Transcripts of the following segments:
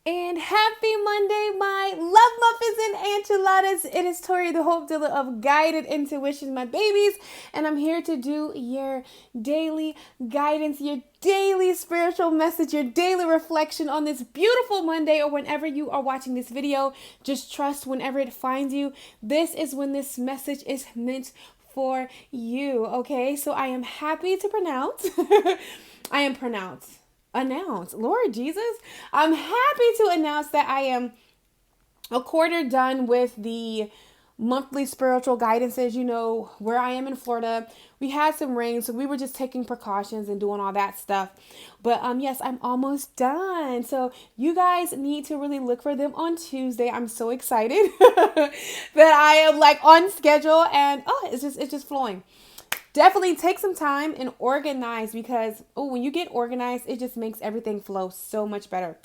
And happy Monday, my love muffins and enchiladas. It is Tori, the hope dealer of guided intuition, my babies. And I'm here to do your daily guidance, your daily spiritual message, your daily reflection on this beautiful Monday or whenever you are watching this video. Just trust whenever it finds you. This is when this message is meant for you. Okay, so I am happy to pronounce. I am pronounced announce. Lord Jesus, I'm happy to announce that I am a quarter done with the monthly spiritual guidances. You know, where I am in Florida, we had some rain, so we were just taking precautions and doing all that stuff. But yes, I'm almost done. So you guys need to really look for them on Tuesday. I'm so excited that I am like on schedule and it's just flowing. Definitely take some time and organize because when you get organized, it just makes everything flow so much better.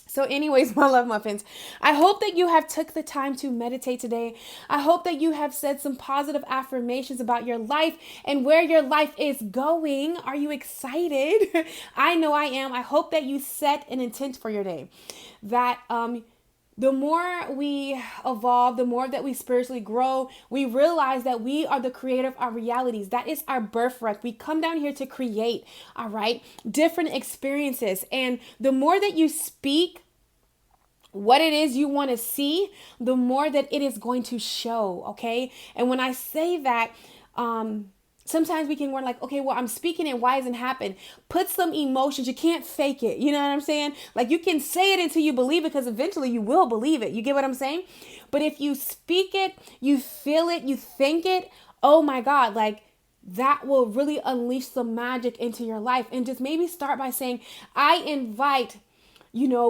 So anyways, my love muffins, I hope that you have took the time to meditate today. I hope that you have said some positive affirmations about your life and where your life is going. Are you excited? I know I am. I hope that you set an intent for your day. That the more we evolve, the more that we spiritually grow, we realize that we are the creator of our realities. That is our birthright. We come down here to create, all right, different experiences. And the more that you speak what it is you want to see, the more that it is going to show, okay? And when I say that, sometimes we can word like, okay, well, I'm speaking it. Why hasn't it happened? Put some emotions. You can't fake it. You know what I'm saying? Like you can say it until you believe it because eventually you will believe it. You get what I'm saying? But if you speak it, you feel it, you think it, oh my God, like that will really unleash some magic into your life. And just maybe start by saying, I invite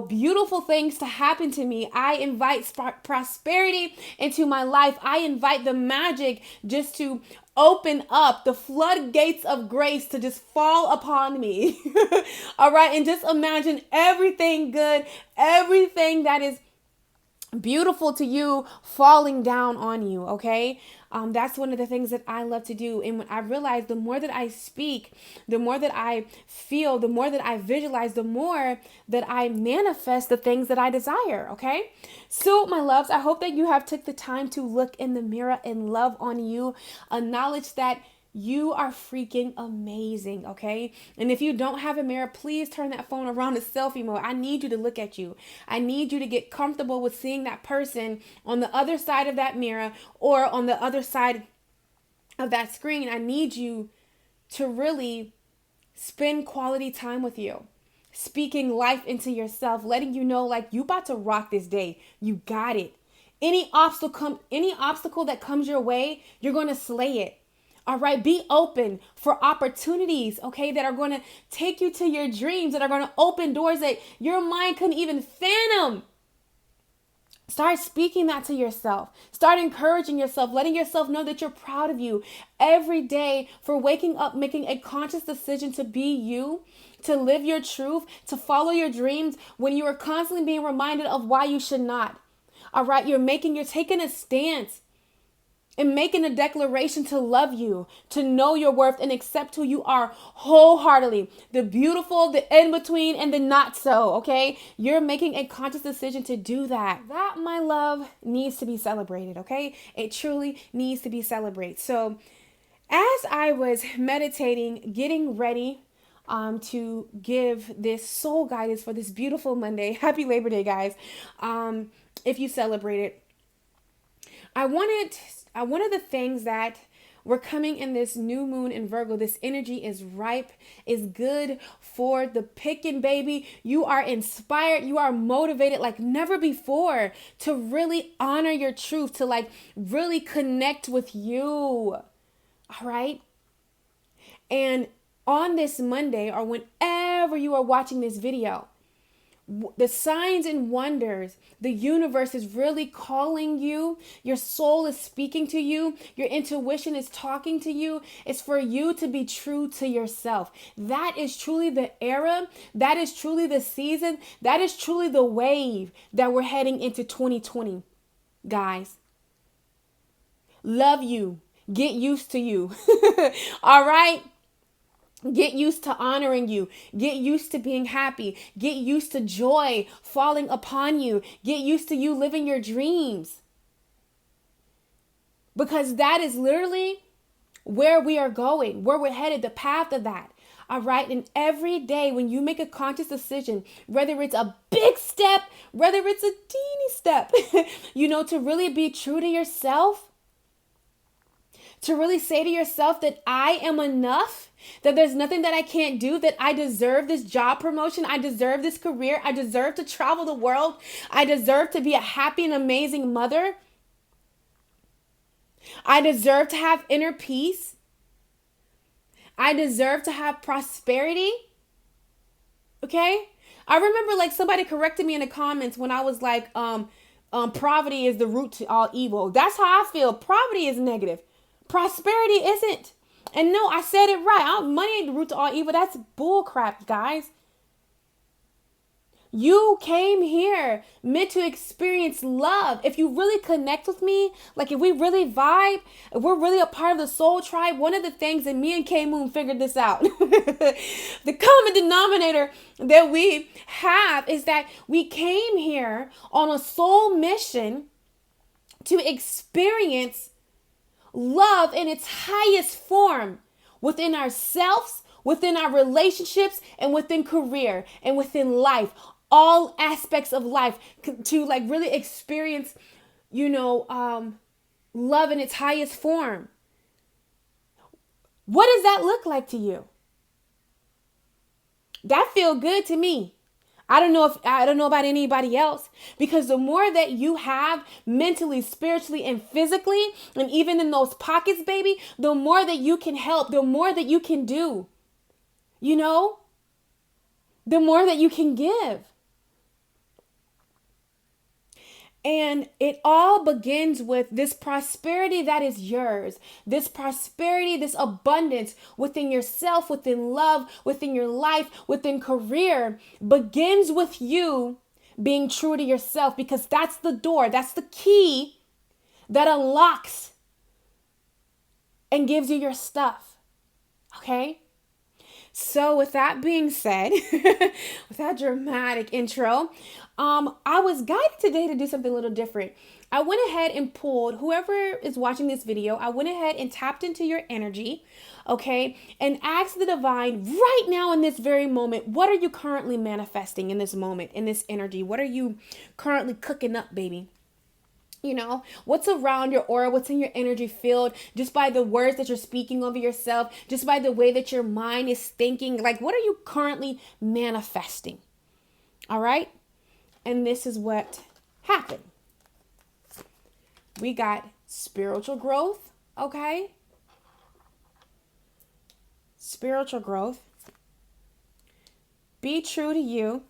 beautiful things to happen to me. I invite prosperity into my life. I invite the magic just to open up, the floodgates of grace to just fall upon me. All right. And just imagine everything good, everything that is beautiful to you falling down on you. Okay. That's one of the things that I love to do. And when I realize the more that I speak, the more that I feel, the more that I visualize, the more that I manifest the things that I desire. Okay. So my loves, I hope that you have took the time to look in the mirror and love on you. Acknowledge that you are freaking amazing, okay? And if you don't have a mirror, please turn that phone around to selfie mode. I need you to look at you. I need you to get comfortable with seeing that person on the other side of that mirror or on the other side of that screen. I need you to really spend quality time with you. Speaking life into yourself, letting you know like you about to rock this day. You got it. Any obstacle that comes your way, you're going to slay it. All right, be open for opportunities, okay, that are going to take you to your dreams, that are going to open doors that your mind couldn't even fathom. Start speaking that to yourself. Start encouraging yourself, letting yourself know that you're proud of you every day for waking up, making a conscious decision to be you, to live your truth, to follow your dreams when you are constantly being reminded of why you should not. All right, you're taking a stance and making a declaration to love you, to know your worth and accept who you are wholeheartedly. The beautiful, the in between, and the not so, okay? You're making a conscious decision to do that. That, my love, needs to be celebrated, okay? It truly needs to be celebrated. So as I was meditating, getting ready to give this soul guidance for this beautiful Monday, happy Labor Day, guys, if you celebrate it, one of the things that we're coming in this new moon in Virgo, this energy is ripe, is good for the picking, baby. You are inspired. You are motivated like never before to really honor your truth, to like really connect with you. All right. And on this Monday or whenever you are watching this video, the signs and wonders, the universe is really calling you. Your soul is speaking to you. Your intuition is talking to you. It's for you to be true to yourself. That is truly the era. That is truly the season. That is truly the wave that we're heading into 2020, guys. Love you. Get used to you. All right. Get used to honoring you. Get used to being happy. Get used to joy falling upon you. Get used to you living your dreams. Because that is literally where we are going, where we're headed, the path of that. All right. And every day when you make a conscious decision, whether it's a big step, whether it's a teeny step, to really be true to yourself, to really say to yourself that I am enough, that there's nothing that I can't do, that I deserve this job promotion, I deserve this career, I deserve to travel the world, I deserve to be a happy and amazing mother, I deserve to have inner peace, I deserve to have prosperity. Okay? I remember like somebody corrected me in the comments when I was like, poverty is the root to all evil. That's how I feel. Poverty is negative. Prosperity isn't. And no, I said it right. Money ain't the root to all evil. That's bull crap, guys. You came here meant to experience love. If you really connect with me, like if we really vibe, if we're really a part of the soul tribe, one of the things that me and K Moon figured this out. The common denominator that we have is that we came here on a soul mission to experience love in its highest form within ourselves, within our relationships, and within career and within life. All aspects of life, to like really experience, love in its highest form. What does that look like to you? That feel good to me. I don't know about anybody else, because the more that you have mentally, spiritually, and physically, and even in those pockets, baby, the more that you can help, the more that you can do, the more that you can give. And it all begins with this prosperity that is yours, this prosperity, this abundance within yourself, within love, within your life, within career, begins with you being true to yourself, because that's the door, that's the key that unlocks and gives you your stuff. Okay? So with that being said, with that dramatic intro, I was guided today to do something a little different. I went ahead and pulled, whoever is watching this video, I went ahead and tapped into your energy, okay, and asked the divine right now in this very moment, what are you currently manifesting in this moment, in this energy? What are you currently cooking up, baby? What's around your aura, what's in your energy field, just by the words that you're speaking over yourself, just by the way that your mind is thinking, like what are you currently manifesting? All right. And this is what happened. We got spiritual growth. Okay. Spiritual growth. Be true to you.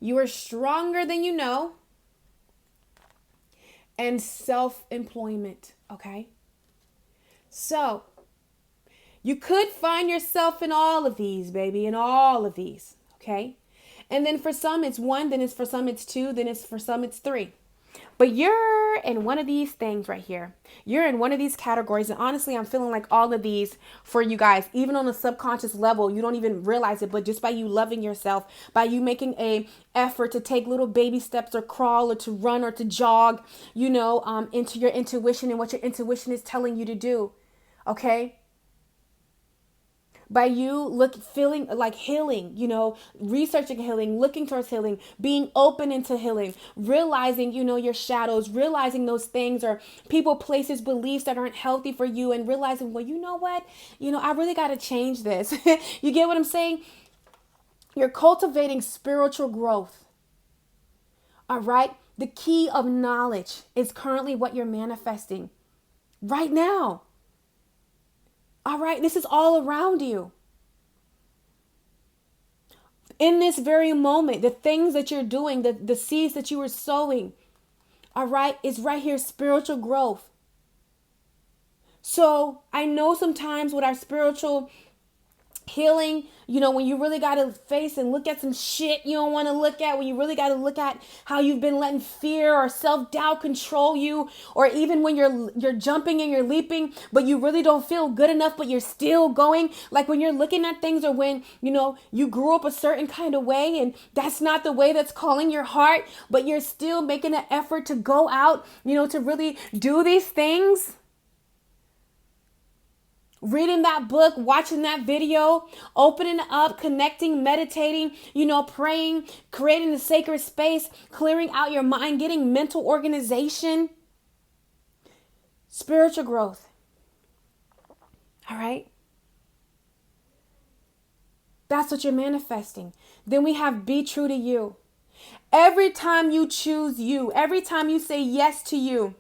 You are stronger than you know. And self-employment, okay? So, you could find yourself in all of these, baby, in all of these, okay? And then for some it's one, then for some it's two, then for some it's three. But you're in one of these things right here. You're in one of these categories. And honestly, I'm feeling like all of these for you guys, even on a subconscious level, you don't even realize it. But just by you loving yourself, by you making a effort to take little baby steps or crawl or to run or to jog, into your intuition and what your intuition is telling you to do. Okay. By you feeling like healing, researching healing, looking towards healing, being open into healing, realizing, your shadows, realizing those things or people, places, beliefs that aren't healthy for you, and realizing, well, you know what? I really got to change this. You get what I'm saying? You're cultivating spiritual growth. All right. The key of knowledge is currently what you're manifesting right now. All right, this is all around you. In this very moment, the things that you're doing, the seeds that you are sowing, all right, is right here, spiritual growth. So I know sometimes with our spiritual healing, when you really got to face and look at some shit you don't want to look at, when you really got to look at how you've been letting fear or self-doubt control you, or even when you're jumping and you're leaping, but you really don't feel good enough, but you're still going. Like when you're looking at things, or when, you grew up a certain kind of way and that's not the way that's calling your heart, but you're still making an effort to go out, to really do these things. Reading that book, watching that video, opening up, connecting, meditating, praying, creating a sacred space, clearing out your mind, getting mental organization, spiritual growth. All right? That's what you're manifesting. Then we have be true to you. Every time you choose you, every time you say yes to you,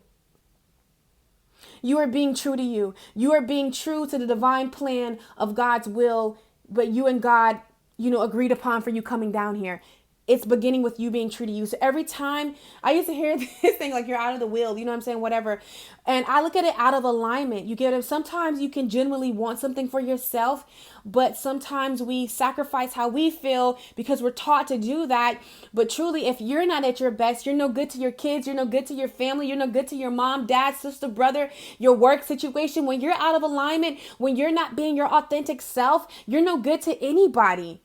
you are being true to you. You are being true to the divine plan of God's will, but you and God, agreed upon for you coming down here. It's beginning with you being true to you. So every time I used to hear this thing, like you're out of the will, you know what I'm saying? Whatever. And I look at it out of alignment. You get it. Sometimes you can genuinely want something for yourself, but sometimes we sacrifice how we feel because we're taught to do that. But truly, if you're not at your best, you're no good to your kids, you're no good to your family, you're no good to your mom, dad, sister, brother, your work situation. When you're out of alignment, when you're not being your authentic self, you're no good to anybody.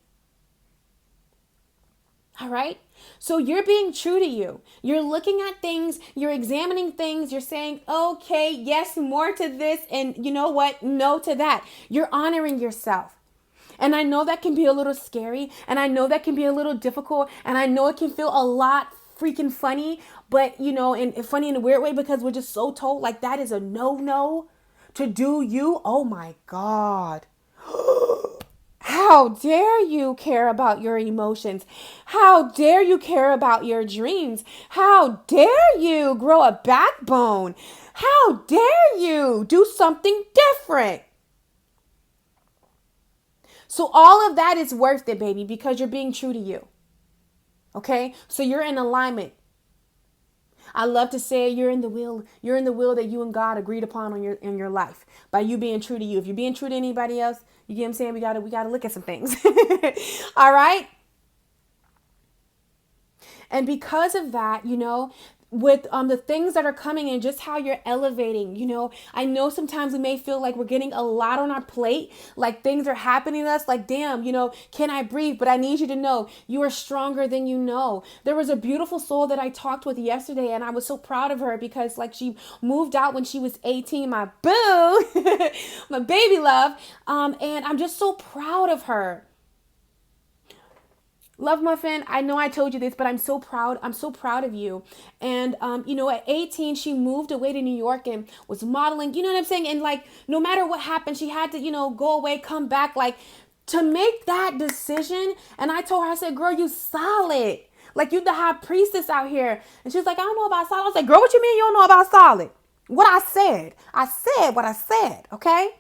All right. So you're being true to you. You're looking at things, you're examining things, you're saying, okay, yes, more to this. And you know what? No to that. You're honoring yourself. And I know that can be a little scary. And I know that can be a little difficult. And I know it can feel a lot freaking funny, but and funny in a weird way, because we're just so told like that is a no to do you. Oh my God. How dare you care about your emotions? How dare you care about your dreams? How dare you grow a backbone? How dare you do something different? So all of that is worth it, baby, because you're being true to you. Okay? So you're in alignment. I love to say you're in the will that you and God agreed upon in your life by you being true to you. If you're being true to anybody else, you get what I'm saying? We gotta look at some things. All right. And because of that, with the things that are coming and just how you're elevating, I know sometimes we may feel like we're getting a lot on our plate, like things are happening to us, like, damn, can I breathe? But I need you to know you are stronger than you know. There was a beautiful soul that I talked with yesterday, and I was so proud of her because like she moved out when she was 18, my boo, my baby love. And I'm just so proud of her. Love Muffin, I know I told you this, but I'm so proud. I'm so proud of you. And, at 18, she moved away to New York and was modeling, you know what I'm saying? And like, no matter what happened, she had to, go away, come back, like to make that decision. And I told her, I said, girl, you solid. Like you the high priestess out here. And she was like, I don't know about solid. I was like, girl, what you mean you don't know about solid? What I said what I said. Okay.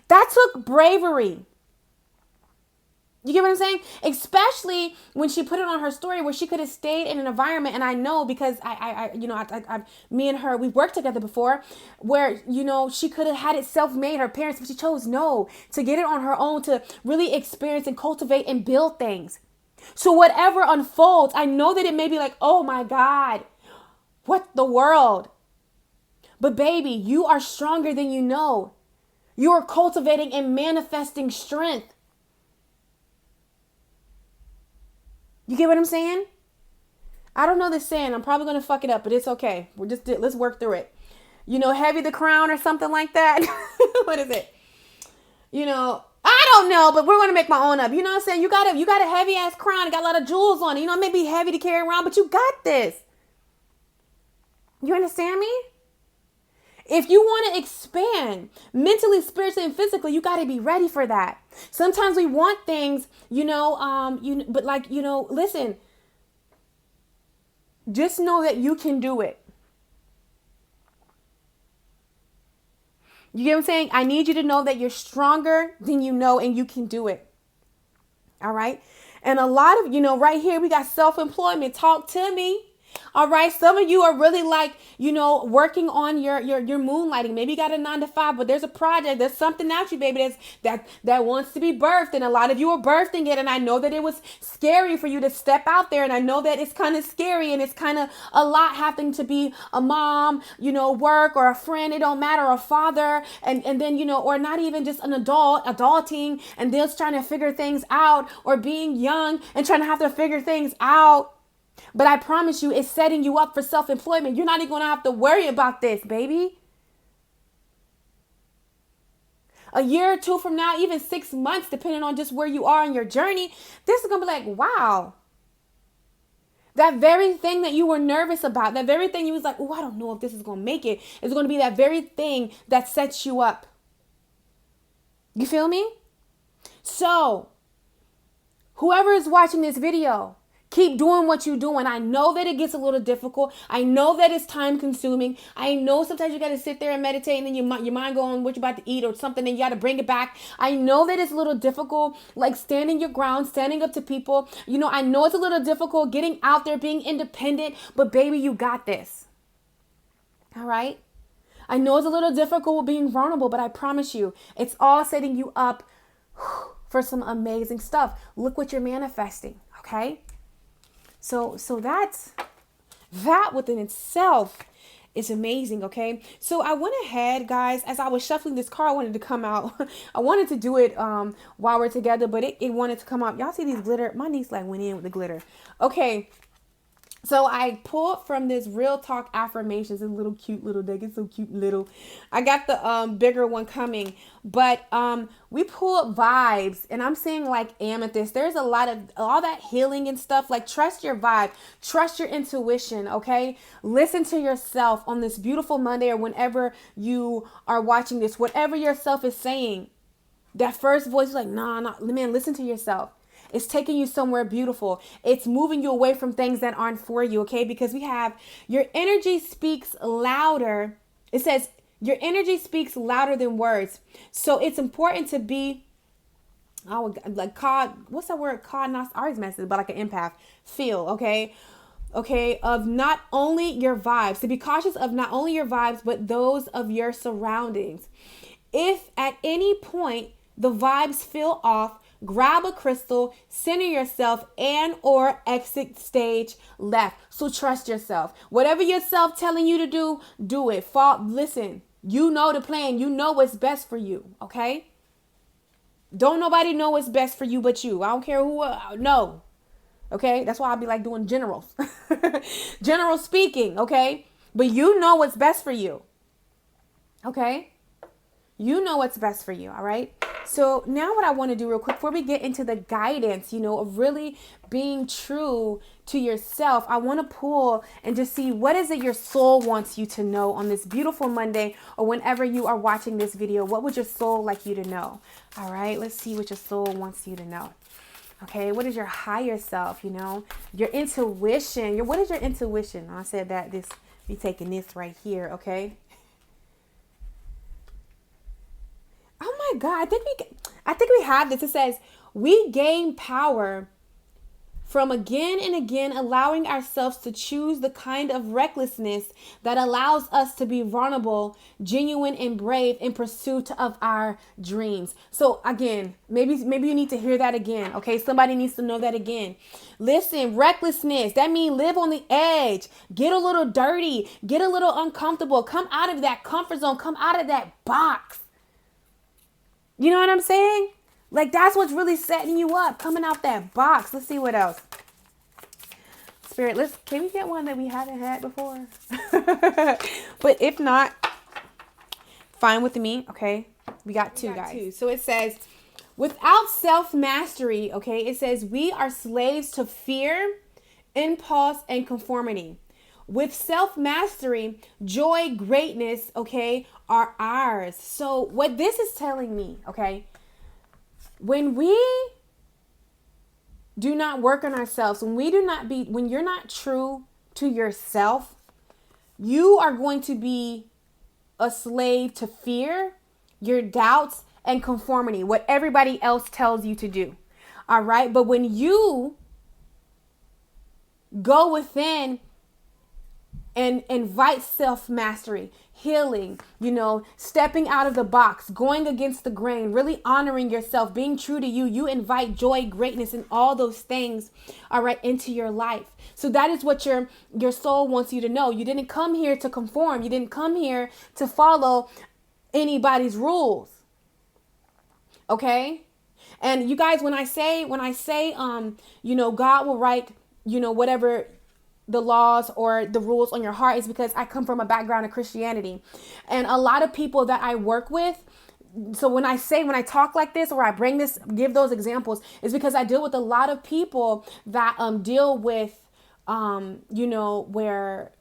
That took bravery. You get what I'm saying? Especially when she put it on her story where she could have stayed in an environment. And I know because me and her, we've worked together before where, she could have had it self-made, her parents, but she chose to get it on her own, to really experience and cultivate and build things. So whatever unfolds, I know that it may be like, oh my God, what the world? But baby, you are stronger than you know. You are cultivating and manifesting strength. You get what I'm saying? I don't know this saying. I'm probably going to fuck it up, but it's okay. Let's work through it. Heavy the crown or something like that. What is it? I don't know, but we're going to make my own up. You know what I'm saying? You got a heavy ass crown. It got a lot of jewels on it. It may be heavy to carry around, but you got this. You understand me? If you want to expand mentally, spiritually, and physically, you got to be ready for that. Sometimes we want things, but listen, just know that you can do it. You get what I'm saying? I need you to know that you're stronger than you know, and you can do it. All right. And a lot of, right here, we got self-employment. Talk to me. All right. Some of you are really like, working on your moonlighting. Maybe you got a 9 to 5, but there's a project. There's something out you, baby, that wants to be birthed. And a lot of you are birthing it. And I know that it was scary for you to step out there. And I know that it's kind of scary and it's kind of a lot having to be a mom, work, or a friend. It don't matter, a father. And then, or not even just an adulting and just trying to figure things out, or being young and trying to have to figure things out. But I promise you, it's setting you up for self-employment. You're not even going to have to worry about this, baby. A year or two from now, even 6 months, depending on just where you are in your journey, this is going to be like, wow. That very thing that you were nervous about, that very thing you was like, oh, I don't know if this is going to make it, is going to be that very thing that sets you up. You feel me? So, whoever is watching this video, keep doing what you're doing. I know that it gets a little difficult. I know that it's time consuming. I know sometimes you got to sit there and meditate and then your mind go on what you're about to eat or something and you got to bring it back. I know that it's a little difficult, like standing your ground, standing up to people. I know it's a little difficult getting out there, being independent, but baby, you got this. All right? I know it's a little difficult being vulnerable, but I promise you, it's all setting you up for some amazing stuff. Look what you're manifesting, okay? So that within itself is amazing, okay? So I went ahead, guys, as I was shuffling this card, I wanted to come out. I wanted to do it while we're together, but it wanted to come out. Y'all see these glitter? My niece like went in with the glitter. Okay. So I pulled from this Real Talk Affirmations, a little cute little deck. It's so cute little. I got the bigger one coming, but we pulled vibes, and I'm seeing like amethyst. There's a lot of all that healing and stuff. Like, trust your vibe, trust your intuition. Okay, listen to yourself on this beautiful Monday or whenever you are watching this. Whatever yourself is saying, that first voice is like, nah, man, listen to yourself. It's taking you somewhere beautiful. It's moving you away from things that aren't for you, okay? Because we have your energy speaks louder. It says your energy speaks louder than words. So it's important to be, what's that word? Not always message, but like an empath. Feel, okay? Okay, of not only your vibes. To be cautious of not only your vibes, but those of your surroundings. If at any point the vibes feel off, grab a crystal, center yourself, and or exit stage left. So trust yourself. Whatever yourself telling you to do, do it. Listen, you know the plan. You know what's best for you, okay? Don't nobody know what's best for you but you. I don't care who, no. Okay? That's why I'll be like doing generals. General speaking, okay? But you know what's best for you. Okay? You know what's best for you, all right? So now what I want to do real quick before we get into the guidance, of really being true to yourself, I want to pull and just see what is it your soul wants you to know on this beautiful Monday or whenever you are watching this video. What would your soul like you to know? All right, let's see what your soul wants you to know. Okay, what is your higher self, your intuition? What is your intuition? I said that be taking this right here, okay? Oh my God, I think we have this. It says, we gain power from again and again allowing ourselves to choose the kind of recklessness that allows us to be vulnerable, genuine, and brave in pursuit of our dreams. So again, maybe you need to hear that again. Okay, somebody needs to know that again. Listen, recklessness, that means live on the edge, get a little dirty, get a little uncomfortable, come out of that comfort zone, come out of that box. You know what I'm saying? Like, that's what's really setting you up, coming out that box. Let's see what else. Spirit, can we get one that we haven't had before? But if not, fine with me, okay? We got two, guys. So it says, without self-mastery, okay, it says we are slaves to fear, impulse, and conformity. With self-mastery, joy, greatness, okay, are ours. So what this is telling me, okay, when we do not work on ourselves, when you're not true to yourself, you are going to be a slave to fear, your doubts, and conformity, what everybody else tells you to do. All right. But when you go within and invite self-mastery, healing, stepping out of the box, going against the grain, really honoring yourself, being true to you. You invite joy, greatness, and all those things, all right, into your life. So that is what your soul wants you to know. You didn't come here to conform. You didn't come here to follow anybody's rules. Okay? And you guys, when I say, God will write, whatever the laws or the rules on your heart, is because I come from a background of Christianity. And a lot of people that I work with, so when I talk like this, or I give those examples, is because I deal with a lot of people that deal with, where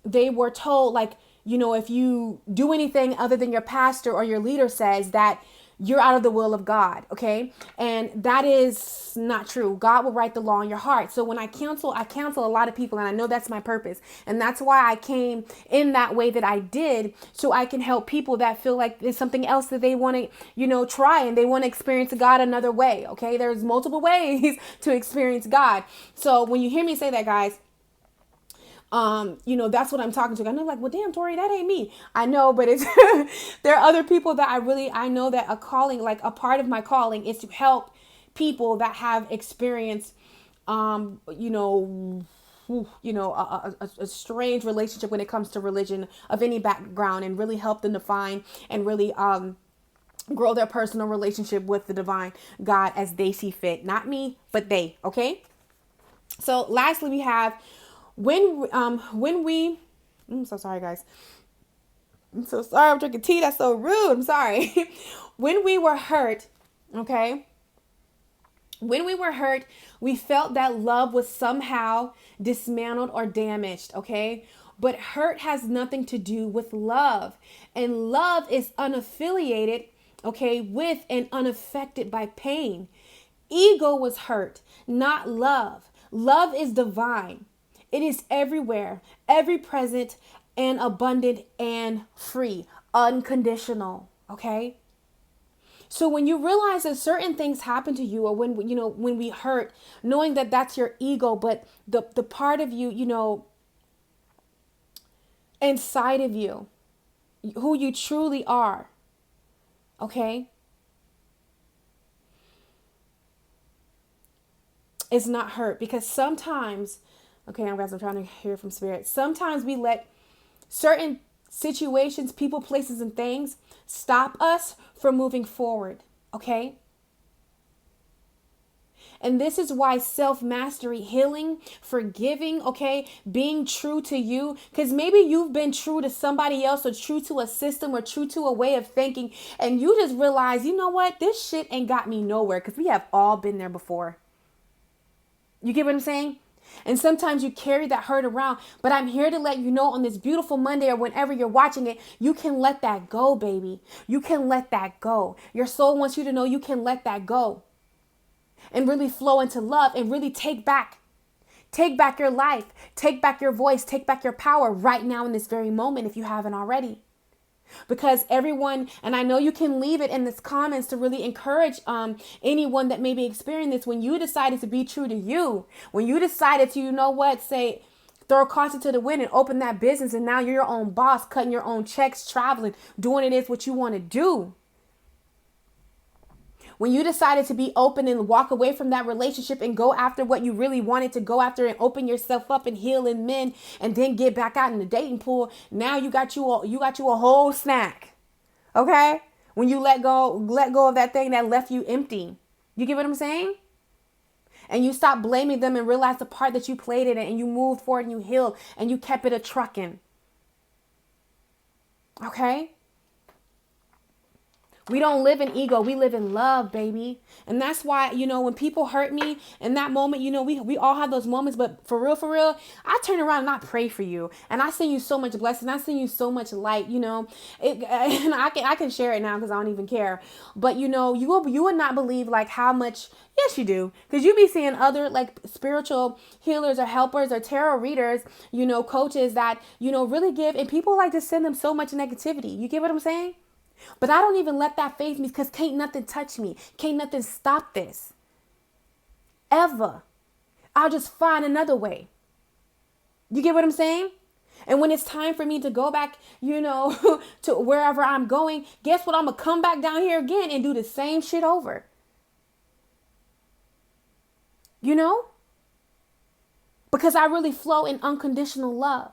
they were told, like, if you do anything other than your pastor or your leader says, that you're out of the will of God. Okay. And that is not true. God will write the law in your heart. So when I counsel a lot of people, and I know that's my purpose. And that's why I came in that way that I did, so I can help people that feel like there's something else that they want to, try, and they want to experience God another way. Okay. There's multiple ways to experience God. So when you hear me say that, guys, that's what I'm talking to. I know, like, well, damn, Tori, that ain't me. I know, but it's there are other people that I know that a calling, like a part of my calling, is to help people that have experienced, a strange relationship when it comes to religion of any background, and really help them to find and really grow their personal relationship with the divine God as they see fit. Not me, but they. Okay. So lastly, we have I'm so sorry, guys. I'm so sorry. I'm drinking tea. That's so rude. I'm sorry. When we were hurt, okay? When we were hurt, we felt that love was somehow dismantled or damaged, okay? But hurt has nothing to do with love. And love is unaffiliated, okay, with and unaffected by pain. Ego was hurt, not love. Love is divine. It is everywhere, ever present, and abundant and free, unconditional. Okay. So when you realize that certain things happen to you, or when we hurt, knowing that that's your ego, but the part of you, inside of you, who you truly are. Okay. Is not hurt, because sometimes, okay, I'm trying to hear from spirit. Sometimes we let certain situations, people, places, and things stop us from moving forward. Okay. And this is why self-mastery, healing, forgiving, okay, being true to you, because maybe you've been true to somebody else, or true to a system, or true to a way of thinking, and you just realize, you know what, this shit ain't got me nowhere, because we have all been there before. You get what I'm saying? And sometimes you carry that hurt around, but I'm here to let you know on this beautiful Monday, or whenever you're watching it, you can let that go, baby. You can let that go. Your soul wants you to know you can let that go and really flow into love, and really take back your life, take back your voice, take back your power right now in this very moment, if you haven't already. Because everyone, and I know you can leave it in the comments to really encourage anyone that may be experiencing this, when you decided to be true to you, when you decided to, say, throw caution to the wind and open that business, and now you're your own boss, cutting your own checks, traveling, doing it is what you want to do. When you decided to be open and walk away from that relationship and go after what you really wanted to go after, and open yourself up and heal in men, and then get back out in the dating pool, now you got you a whole snack. Okay? When you let go of that thing that left you empty. You get what I'm saying? And you stop blaming them and realize the part that you played in it, and you moved forward and you healed and you kept it a trucking. Okay? We don't live in ego. We live in love, baby. And that's why, when people hurt me in that moment, we all have those moments. But for real, I turn around and I pray for you. And I send you so much blessing. I send you so much light, and I can share it now because I don't even care. But, you would not believe like how much. Yes, you do. Because you be seeing other like spiritual healers or helpers or tarot readers, coaches that, really give. And people like to send them so much negativity. You get what I'm saying? But I don't even let that faze me, because can't nothing touch me. Can't nothing stop this. Ever. I'll just find another way. You get what I'm saying? And when it's time for me to go back, to wherever I'm going, guess what? I'm going to come back down here again and do the same shit over. Because I really flow in unconditional love.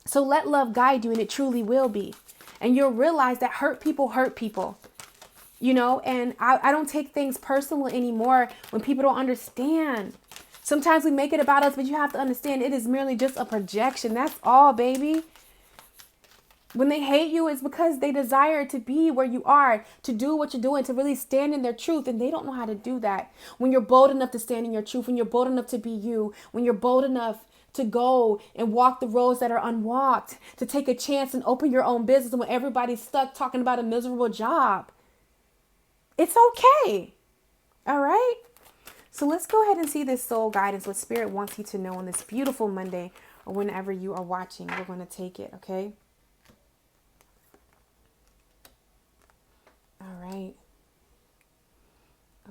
So let love guide you, and it truly will be. And you'll realize that hurt people, and I don't take things personal anymore when people don't understand. Sometimes we make it about us, but you have to understand it is merely just a projection. That's all, baby. When they hate you, it's because they desire to be where you are, to do what you're doing, to really stand in their truth. And they don't know how to do that. When you're bold enough to stand in your truth, when you're bold enough to be you, when you're bold enough to go and walk the roads that are unwalked, to take a chance and open your own business, and when everybody's stuck talking about a miserable job, it's okay. All right. So let's go ahead and see this soul guidance, what Spirit wants you to know on this beautiful Monday, or whenever you are watching. We're going to take it. Okay. All right.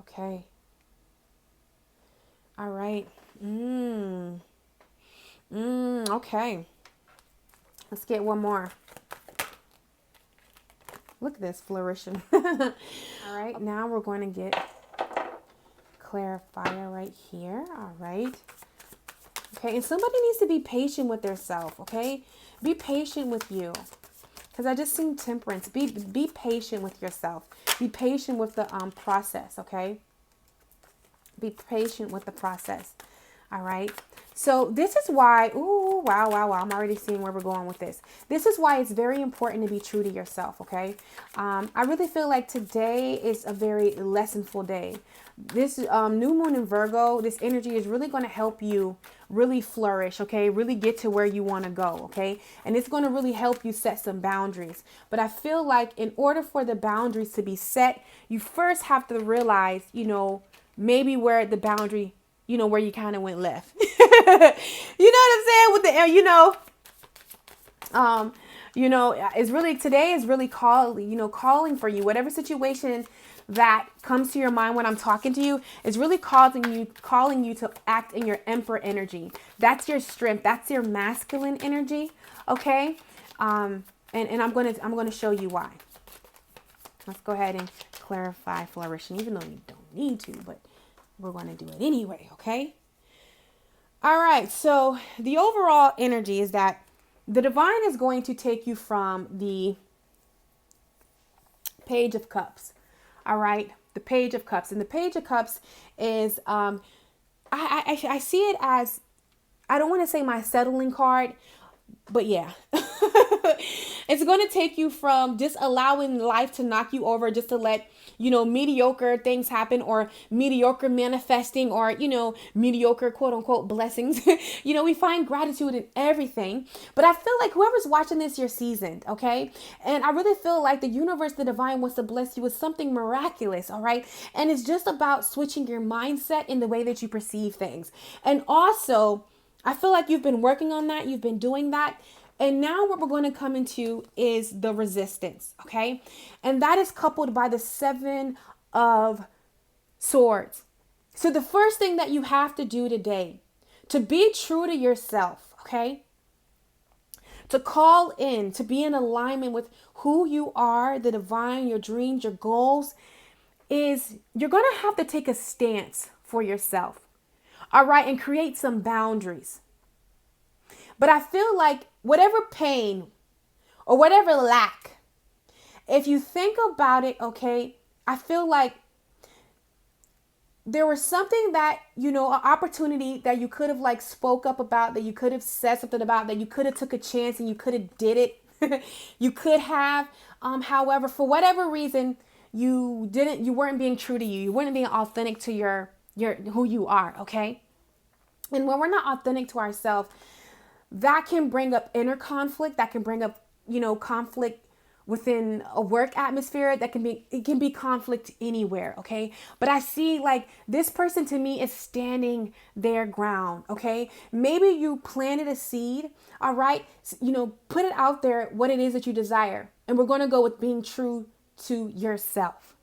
Okay. All right. Okay. Let's get one more. Look at this flourishing. All right. Now we're going to get clarifier right here. All right. Okay. And somebody needs to be patient with themselves. Okay. Be patient with you. Because I just seen temperance. Be patient with yourself. Be patient with the process, okay? Be patient with the process. All right. So this is why, wow. I'm already seeing where we're going with this. This is why it's very important to be true to yourself, okay? I really feel like today is a very lessonful day. This new moon in Virgo, this energy is really going to help you really flourish, okay? Really get to where you want to go, okay? And it's going to really help you set some boundaries. But I feel like in order for the boundaries to be set, you first have to realize, maybe where the boundary, where you kind of went left. You know what I'm saying? With the, it's really, today is really calling for you. Whatever situation that comes to your mind when I'm talking to you is really calling you to act in your emperor energy. That's your strength. That's your masculine energy. Okay. And I'm going to show you why. Let's go ahead and clarify flourishing, even though you don't need to, but we're going to do it anyway. Okay. All right. So the overall energy is that the divine is going to take you from the Page of Cups. All right. The Page of Cups. And the Page of Cups is, I see it as, I don't want to say my settling card, but yeah, it's going to take you from just allowing life to knock you over, just to let, mediocre things happen, or mediocre manifesting, or, mediocre quote unquote blessings. We find gratitude in everything, but I feel like whoever's watching this, you're seasoned. Okay. And I really feel like the universe, the divine wants to bless you with something miraculous. All right. And it's just about switching your mindset in the way that you perceive things. And also, I feel like you've been working on that. You've been doing that. And now what we're going to come into is the resistance. Okay. And that is coupled by the 7 of Swords. So the first thing that you have to do today, to be true to yourself. Okay. To call in, to be in alignment with who you are, the divine, your dreams, your goals, is you're going to have to take a stance for yourself. All right. And create some boundaries. But I feel like whatever pain or whatever lack, if you think about it, okay, I feel like there was something that, an opportunity that you could have like spoke up about, that you could have said something about, that you could have took a chance and you could have did it. You could have, however, for whatever reason, you weren't being true to you. You weren't being authentic to your who you are. Okay. And when we're not authentic to ourselves, that can bring up inner conflict. That can bring up, conflict within a work atmosphere. It can be conflict anywhere. Okay. But I see like this person to me is standing their ground. Okay. Maybe you planted a seed. All right. Put it out there, what it is that you desire. And we're going to go with being true to yourself.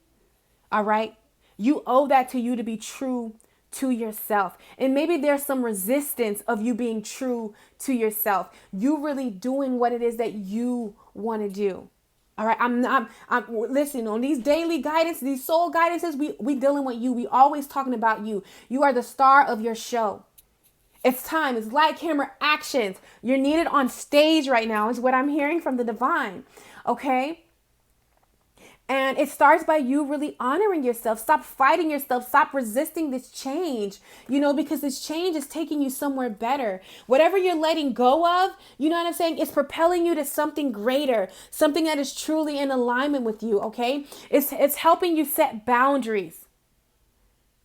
All right. You owe that to you to be true to yourself. And maybe there's some resistance of you being true to yourself. You really doing what it is that you want to do. All right. I'm listen, on these daily guidance, these soul guidances, we dealing with you. We always talking about you. You are the star of your show. It's time. It's light, camera, actions. You're needed on stage right now is what I'm hearing from the divine. Okay. And it starts by you really honoring yourself. Stop fighting yourself. Stop resisting this change, because this change is taking you somewhere better. Whatever you're letting go of, you know what I'm saying? It's propelling you to something greater, something that is truly in alignment with you, okay? It's helping you set boundaries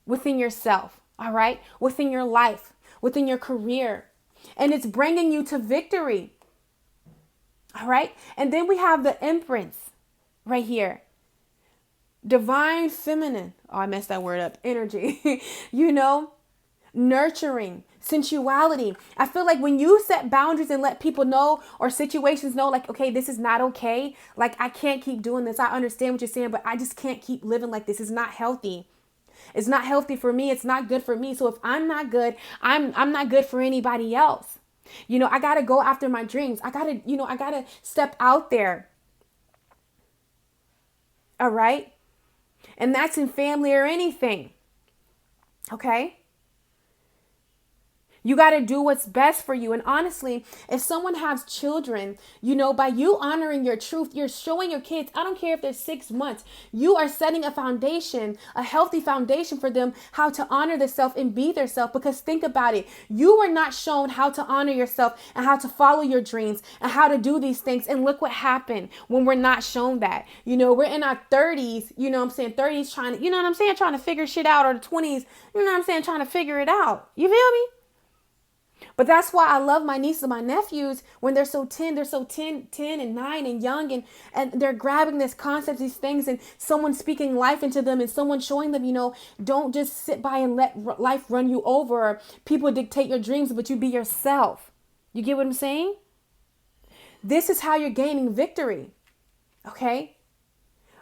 within yourself, all right? Within your life, within your career. And it's bringing you to victory, all right? And then we have the Empress right here. Divine feminine. Oh, I messed that word up. Energy, nurturing, sensuality. I feel like when you set boundaries and let people know or situations know, like, okay, this is not okay. Like, I can't keep doing this. I understand what you're saying, but I just can't keep living like this. It's not healthy. It's not healthy for me. It's not good for me. So if I'm not good, I'm not good for anybody else. I got to go after my dreams. I got to step out there. All right. And that's in family or anything. Okay? You got to do what's best for you. And honestly, if someone has children, by you honoring your truth, you're showing your kids, I don't care if they're 6 months, you are setting a foundation, a healthy foundation for them, how to honor themselves and be theirself. Because think about it. You were not shown how to honor yourself and how to follow your dreams and how to do these things. And look what happened when we're not shown that. We're in our 30s, 30s trying to figure shit out, or the 20s, trying to figure it out. You feel me? But that's why I love my nieces and my nephews when they're so 10 and 9 and young, and they're grabbing this concept, these things, and someone speaking life into them and someone showing them, don't just sit by and let life run you over, or people dictate your dreams, but you be yourself. You get what I'm saying? This is how you're gaining victory. Okay?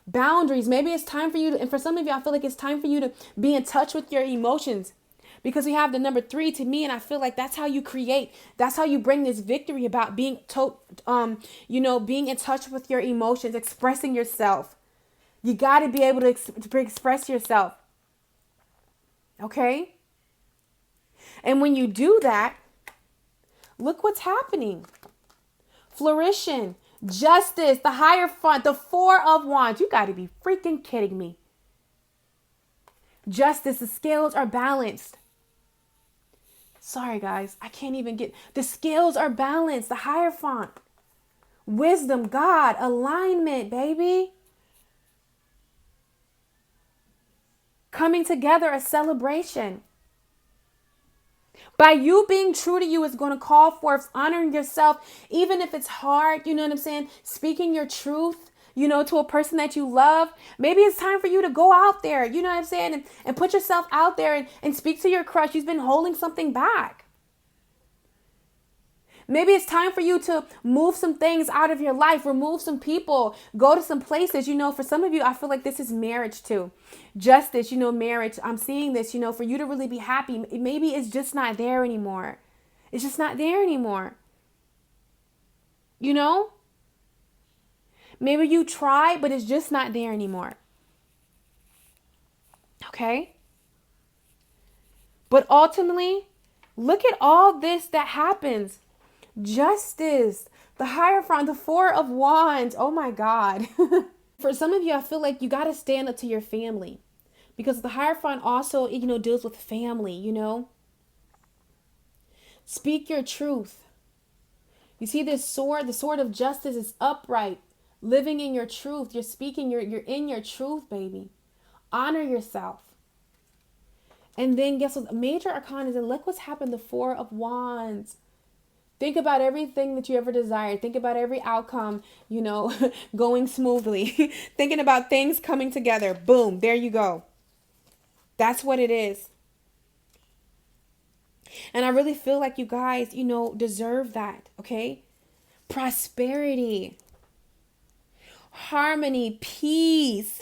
Boundaries. Maybe it's time for you to, and for some of you, I feel like it's time for you to be in touch with your emotions. Because we have the number 3 to me, and I feel like that's how you create. That's how you bring this victory about being being in touch with your emotions, expressing yourself. You got to be able to express yourself. Okay? And when you do that, look what's happening. Flourishing, justice, the higher front, the 4 of Wands. You got to be freaking kidding me. Justice, the scales are balanced. Sorry, guys, I can't even get... The scales are balanced, the Hierophant. Wisdom, God, alignment, baby. Coming together, a celebration. By you being true to you is going to call forth honoring yourself, even if it's hard, you know what I'm saying? Speaking your truth, to a person that you love. Maybe it's time for you to go out there, you know what I'm saying? And put yourself out there and speak to your crush. You've been holding something back. Maybe it's time for you to move some things out of your life, remove some people, go to some places. For some of you, I feel like this is marriage too. Justice, marriage. I'm seeing this, for you to really be happy. Maybe it's just not there anymore. It's just not there anymore. Maybe you tried, but it's just not there anymore. Okay? But ultimately, look at all this that happens. Justice, the Hierophant, the 4 of Wands. Oh my God. For some of you, I feel like you got to stand up to your family. Because the Hierophant also, deals with family, Speak your truth. You see this sword, the sword of justice is upright. Living in your truth. You're speaking, you're in your truth, baby. Honor yourself. And then guess what? Major arcana is, and look what's happened, the 4 of Wands. Think about everything that you ever desired. Think about every outcome, going smoothly. Thinking about things coming together. Boom, there you go. That's what it is. And I really feel like you guys, deserve that, okay? Prosperity. Harmony, peace.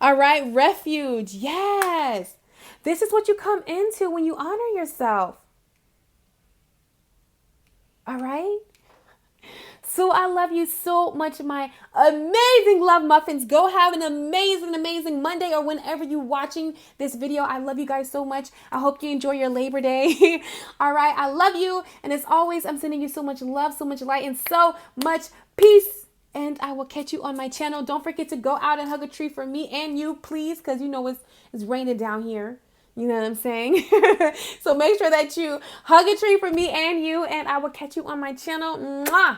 All right, refuge. Yes. This is what you come into when you honor yourself. All right? So I love you so much, my amazing love muffins. Go have an amazing Monday or whenever you're watching this video. I love you guys so much. I hope you enjoy your Labor Day. All right. I love you. And as always, I'm sending you so much love, so much light, and so much peace. And I will catch you on my channel. Don't forget to go out and hug a tree for me and you, please, because you know it's raining down here. You know what I'm saying? So make sure that you hug a tree for me and you, and I will catch you on my channel. Mwah!